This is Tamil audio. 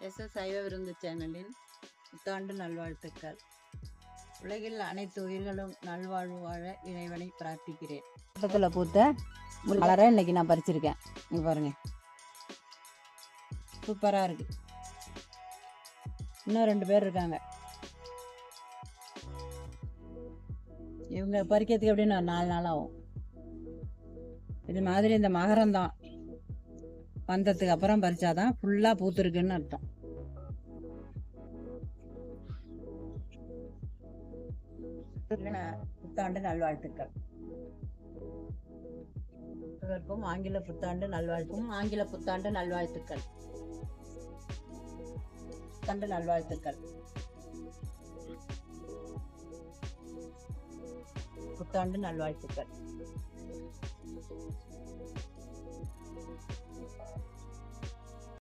எஸ்எஸ் சைவ விருந்து சேனலின் புத்தாண்டு நல்வாழ்த்துக்கள். உலகில் அனைத்து உயிர்களும் நல்வாழ்வு வாழ இறைவனை பிரார்த்திக்கிறேன். தோட்டத்தில் பூத்த மலரை இன்னைக்கு நான் பறிச்சிருக்கேன். இங்கே பாருங்க, சூப்பராக இருக்கு. இன்னும் 2 பேர் இருக்காங்க. இவங்க பறிக்கிறதுக்கு எப்படின்னு 4 நாள் ஆகும். இது மாதிரி இந்த மகரந்தான் வந்ததுக்கு அப்புறம் பறிச்சாதான் ஃபுல்லாக பூத்துருக்குன்னு அர்த்தம். புத்தாண்டு நல்வாழ்த்துக்கள். ஆங்கில புத்தாண்டு நல்வாழ்த்தும். ஆங்கில புத்தாண்டு நல்வாழ்த்துக்கள். புத்தாண்டு நல்வாழ்த்துக்கள். புத்தாண்டு நல்வாழ்த்துக்கள்.